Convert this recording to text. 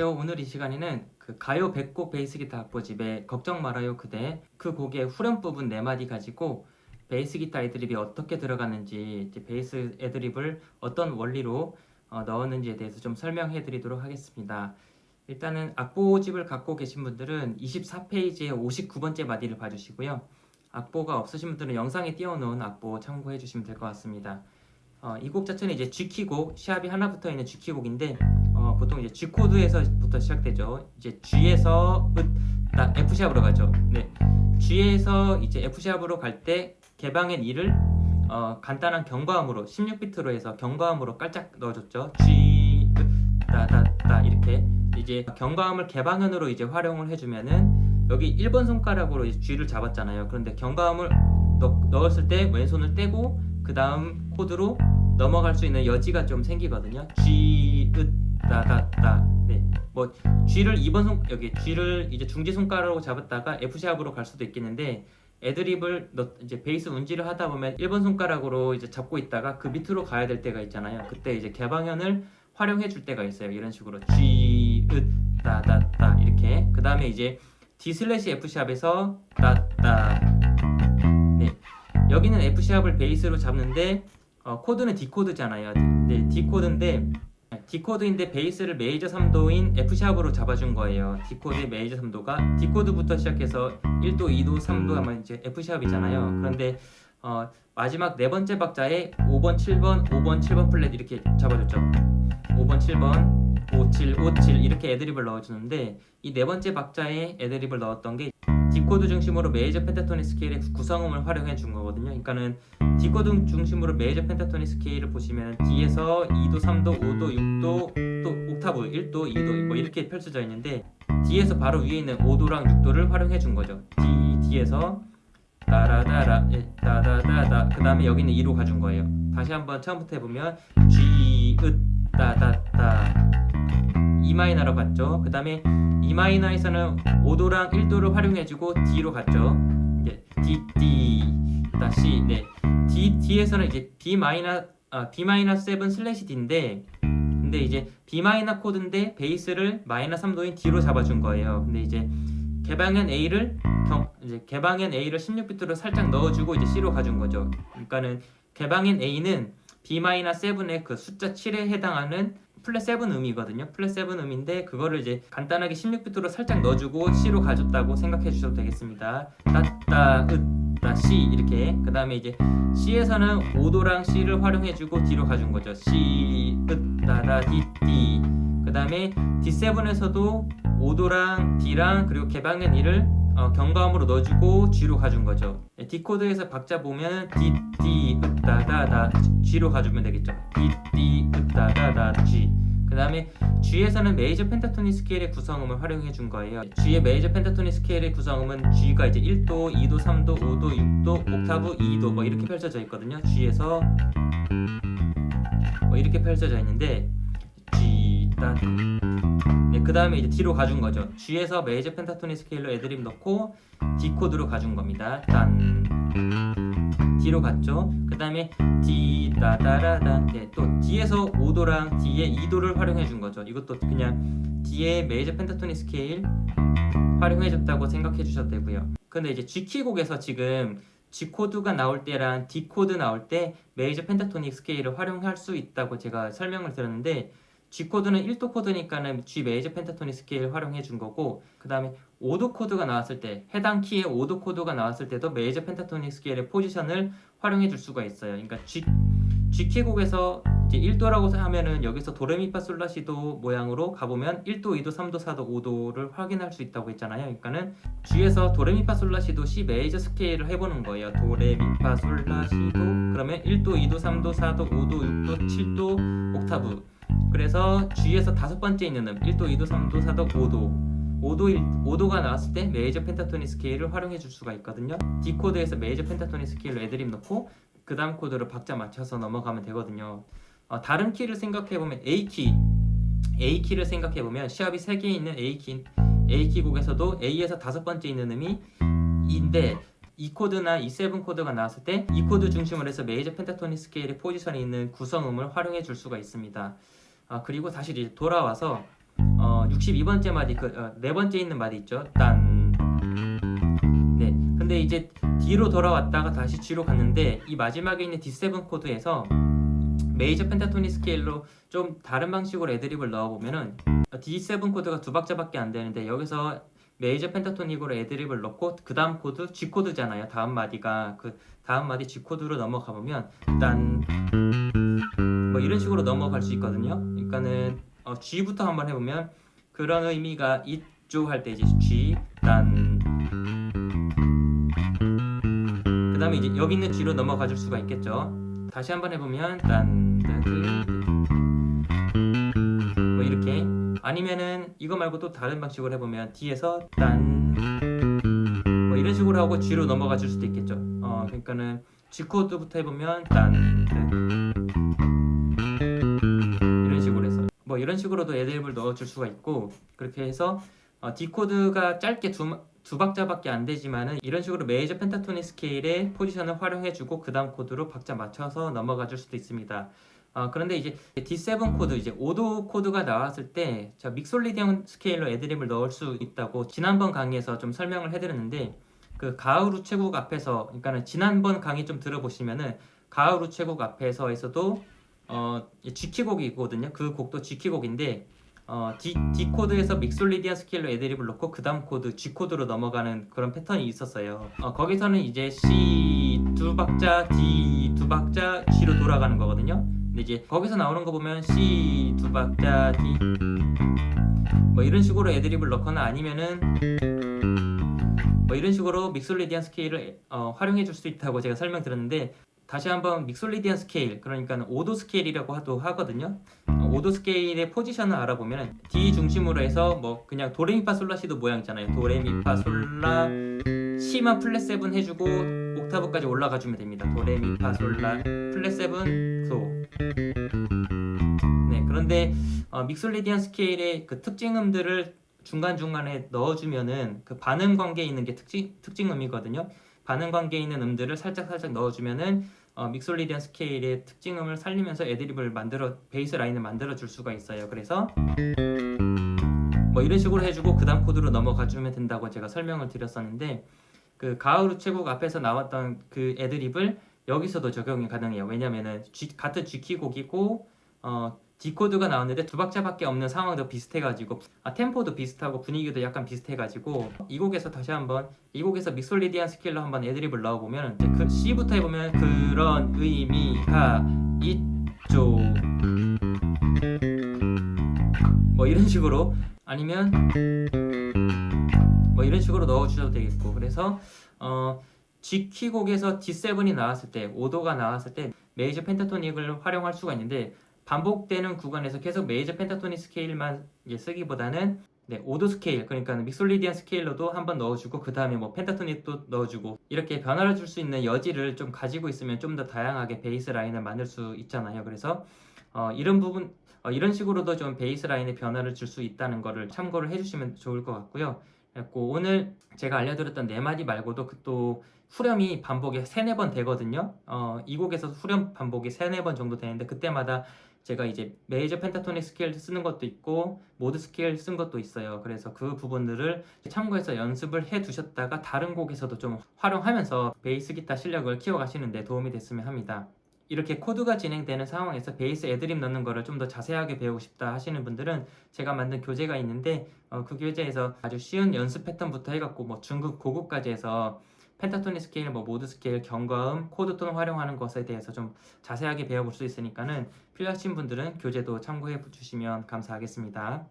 안녕하세요. 오늘 이 시간에는 그 가요 100곡 베이스 기타 악보집의 걱정 말아요 그대 그 곡의 후렴 부분 4마디 가지고 베이스 기타 애드립이 어떻게 들어가는지 이제 베이스 애드립을 어떤 원리로 넣었는지에 대해서 좀 설명해 드리도록 하겠습니다. 일단은 악보집을 갖고 계신 분들은 24페이지의 59번째 마디를 봐주시고요. 악보가 없으신 분들은 영상에 띄워놓은 악보 참고해 주시면 될 것 같습니다. 이 곡 자체는 이제 G키곡, 시합이 하나 붙어 있는 G키곡인데 보통 이제 G 코드에서부터 시작되죠. 이제 G에서 F 샵으로 가죠. 네, G에서 이제 F 샵으로 갈 때 개방엔 2를 간단한 경과음으로 16비트로 해서 경과음으로 깔짝 넣어줬죠. G 따다따 이렇게 이제 경과음을 개방현으로 이제 활용을 해주면은 여기 1번 손가락으로 이제 G를 잡았잖아요. 그런데 경과음을 넣었을 때 왼손을 떼고 그 다음 코드로 넘어갈 수 있는 여지가 좀 생기거든요. G, 따다따. 네, 뭐 G를 2번 여기 G를 이제 중지 손가락으로 잡았다가 F 샵으로 갈 수도 있겠는데 애드립을 이제 베이스 운지를 하다 보면 1번 손가락으로 이제 잡고 있다가 그 밑으로 가야 될 때가 있잖아요. 그때 이제 개방현을 활용해 줄 때가 있어요. 이런 식으로 G, 따다따 이렇게. 그 다음에 이제 D 슬래시 F 샵에서 따따. 네. 여기는 F샵을 베이스로 잡는데 코드는 D코드잖아요. 네, D코드인데 베이스를 메이저 3도인 F샵으로 잡아준 거예요. D코드의 메이저 3도가 D코드부터 시작해서 1도, 2도, 3도 하면 이제 F샵이잖아요. 그런데 마지막 네 번째 박자에 5번, 7번, 5번, 7번 플랫 이렇게 잡아줬죠. 5번, 7번, 5, 7, 5, 7 이렇게 애드립을 넣어주는데 이 네 번째 박자에 애드립을 넣었던 게 D코드 중심으로 메이저 펜타토닉 스케일의 구성음을 활용해 준 거거든요. 그러니까는 D코드 중심으로 메이저 펜타토닉 스케일을 보시면 D에서 2도, 3도, 5도, 6도, 또 옥타브 1도, 2도 뭐 이렇게 펼쳐져 있는데 D에서 바로 위에 있는 5도랑 6도를 활용해 준 거죠. D에서 따라다라, 따다다다. 그 다음에 여기는 2로 가준 거예요. 다시 한번 처음부터 해보면 G, 따다다. E 마이너로 갔죠. 그 다음에 E 마이너에서는 5도랑 1도를 활용해주고 D로 갔죠. 이제 D, 다시 네 D에서는 이제 B 마이너 7 슬래시 D인데 근데 이제 B 마이너 코드인데 베이스를 마이너 3도인 D로 잡아준 거예요. 근데 이제 개방현 A를 16비트로 살짝 넣어주고 이제 C로 가준 거죠. 그러니까는 개방현 A는 B 마이너 7의 그 숫자 7에 해당하는 플랫 7 음이거든요. 플랫 7 음인데 그거를 이제 간단하게 16비트로 살짝 넣어주고 C로 가줬다고 생각해 주셔도 되겠습니다. 따따 으따 C 이렇게. 그 다음에 이제 C에서는 5도랑 C를 활용해주고 D로 가준 거죠. C 으따다 D D. 그 다음에 D7에서도 5도랑 D랑 그리고 개방현 2를 경과음으로 넣어주고 G로 가준 거죠. D코드에서 박자 보면 D, D, 으따다다 G로 가주면 되겠죠. D, D, 으따다다 G. 그 다음에 G에서는 메이저 펜타토닉 스케일의 구성음을 활용해 준 거예요. G의 메이저 펜타토닉 스케일의 구성음은 G가 이제 1도, 2도, 3도, 5도, 6도, 옥타브 2도 뭐 이렇게 펼쳐져 있거든요. G에서 뭐 이렇게 펼쳐져 있는데 G, 따 네, 그 다음에 이제 D로 가준 거죠. G에서 메이저 펜타토닉 스케일로 애드립 넣고 D 코드로 가준 겁니다. 딴 D로 갔죠. 그 다음에 D 따다라단. 네, 또 D에서 5도랑 D의 2도를 활용해 준 거죠. 이것도 그냥 D의 메이저 펜타토닉 스케일 활용해 줬다고 생각해 주셔도 되고요. 근데 이제 G 키곡에서 지금 G 코드가 나올 때랑 D 코드 나올 때 메이저 펜타토닉 스케일을 활용할 수 있다고 제가 설명을 드렸는데 G 코드는 1도 코드니까는 G 메이저 펜타토닉 스케일 활용해 준 거고 그 다음에 5도 코드가 나왔을 때 해당 키의 5도 코드가 나왔을 때도 메이저 펜타토닉 스케일의 포지션을 활용해 줄 수가 있어요. 그러니까 G 키곡에서 이제 1도라고 하면은 여기서 도레미파솔라시도 모양으로 가보면 1도, 2도, 3도, 4도, 5도를 확인할 수 있다고 했잖아요. 그러니까는 G에서 도레미파솔라시도 C 메이저 스케일을 해보는 거예요. 도레미파솔라시도 그러면 1도, 2도, 3도, 4도, 5도, 6도, 7도 옥타브. 그래서 G에서 다섯 번째 있는 음 1도, 2도, 3도, 4도, 5도가 나왔을 때 메이저 펜타토닉 스케일을 활용해 줄 수가 있거든요. D 코드에서 메이저 펜타토닉 스케일로 애드립 넣고 그 다음 코드로 박자 맞춰서 넘어가면 되거든요. 다른 키를 생각해보면 A키를 생각해보면 시합이 3개 있는 A키 곡에서도 A에서 다섯 번째 있는 음이 E인데 E 코드나 E7 코드가 나왔을 때 E 코드 중심으로 해서 메이저 펜타토닉 스케일의 포지션에 있는 구성음을 활용해 줄 수가 있습니다. 그리고 다시 이제 돌아와서 62번째 마디 네 번째 있는 마디 있죠. 딴. 네. 근데 이제 D로 돌아왔다가 다시 G로 갔는데 이 마지막에 있는 D7 코드에서 메이저 펜타토닉 스케일로 좀 다른 방식으로 애드립을 넣어보면은 D7 코드가 두 박자밖에 안 되는데 여기서 메이저 펜타토닉으로 애드립을 넣고 그 다음 코드 G 코드잖아요. 다음 마디가 그 다음 마디 G 코드로 넘어가 보면 딴 뭐 이런 식으로 넘어갈 수 있거든요. 그러니까는 G부터 한번 해보면 그런 의미가 있죠 할 때 이제 G 딴 그 다음에 이제 여기 있는 G로 넘어가 줄 수가 있겠죠. 다시 한번 해보면 딴 뭐 이렇게 아니면은 이거 말고 또 다른 방식으로 해보면 D에서 딴 뭐 이런 식으로 하고 G로 넘어가 줄 수도 있겠죠. 그러니까는 G 코드부터 해보면 딴 이런 식으로 해서 뭐 이런 식으로도 애드립을 넣어줄 수가 있고 그렇게 해서 D 코드가 짧게 두 박자밖에 안 되지만은 이런 식으로 메이저 펜타토닉 스케일의 포지션을 활용해주고 그 다음 코드로 박자 맞춰서 넘어가 줄 수도 있습니다. 그런데 이제 D7 코드 이제 5도 코드가 나왔을 때 믹솔리디언 스케일로 애드립을 넣을 수 있다고 지난번 강의에서 좀 설명을 해드렸는데 그 가을 우체국 앞에서 그러니까는 지난번 강의 좀 들어보시면은 가을 우체국 앞에서에서도 G키곡이거든요. 그 곡도 G키곡인데 D 코드에서 믹솔리디안 스케일로 애드립을 넣고 그 다음 코드 G 코드로 넘어가는 그런 패턴이 있었어요. 거기서는 이제 C 두 박자, D 두 박자, G로 돌아가는 거거든요. 근데 이제 거기서 나오는 거 보면 C 두 박자, D 뭐 이런 식으로 애드립을 넣거나 아니면은 뭐 이런 식으로 믹솔리디안 스케일을 활용해 줄 수 있다고 제가 설명드렸는데 다시 한번 믹솔리디안 스케일 그러니까 5도 스케일이라고 하거든요. 5도 스케일의 포지션을 알아보면 D 중심으로 해서 뭐 그냥 도레미파솔라시도 모양 있잖아요. 도레미파솔라 C만 플랫 7 해주고 옥타브까지 올라가 주면 됩니다. 도레미파솔라 플랫 7 도. 네, 그런데 믹솔리디안 스케일의 그 특징음들을 중간중간에 넣어주면은 그 반음 관계에 있는 게 특징음이거든요. 반응 관계에 있는 음들을 살짝 넣어주면은 믹솔리디안 스케일의 특징음을 살리면서 애드립을 베이스 라인을 만들어 줄 수가 있어요. 그래서 뭐 이런 식으로 해주고 그 다음 코드로 넘어가 주면 된다고 제가 설명을 드렸었는데 그 가을 우체국 앞에서 나왔던 그 애드립을 여기서도 적용이 가능해요. 왜냐면은 같은 G키곡이고 D 코드가 나왔는데 두 박자밖에 없는 상황도 비슷해가지고 템포도 비슷하고 분위기도 약간 비슷해가지고 이 곡에서 믹솔리디안 스케일로 한번 애드립을 넣어보면 그 C부터 해보면 그런 의미가 있죠 뭐 이런 식으로 아니면 뭐 이런 식으로 넣어주셔도 되겠고 그래서 G 키곡에서 D7이 나왔을 때 5도가 나왔을 때 메이저 펜타토닉을 활용할 수가 있는데 반복되는 구간에서 계속 메이저 펜타토닉 스케일만 쓰기보다는 5도 스케일 그러니까 믹솔리디안 스케일로도 한번 넣어주고 그 다음에 뭐 펜타토닉도 넣어주고 이렇게 변화를 줄 수 있는 여지를 좀 가지고 있으면 좀 더 다양하게 베이스 라인을 만들 수 있잖아요. 그래서 이런 식으로도 좀 베이스 라인에 변화를 줄 수 있다는 거를 참고를 해주시면 좋을 것 같고요. 그리고 오늘 제가 알려드렸던 네 마디 말고도 또 후렴이 반복이 3-4번 되거든요. 이 곡에서 후렴 반복이 3-4번 정도 되는데 그때마다 제가 이제 메이저 펜타토닉 스케일 쓰는 것도 있고 모드 스케일 쓴 것도 있어요. 그래서 그 부분들을 참고해서 연습을 해 두셨다가 다른 곡에서도 좀 활용하면서 베이스 기타 실력을 키워가시는 데 도움이 됐으면 합니다. 이렇게 코드가 진행되는 상황에서 베이스 애드립 넣는 거를 좀 더 자세하게 배우고 싶다 하시는 분들은 제가 만든 교재가 있는데 그 교재에서 아주 쉬운 연습 패턴부터 해갖고 뭐 중급 고급까지 해서 펜타토닉 스케일, 뭐 모드 스케일, 경과음, 코드톤 활용하는 것에 대해서 좀 자세하게 배워볼 수 있으니까는 필요하신 분들은 교재도 참고해 주시면 감사하겠습니다.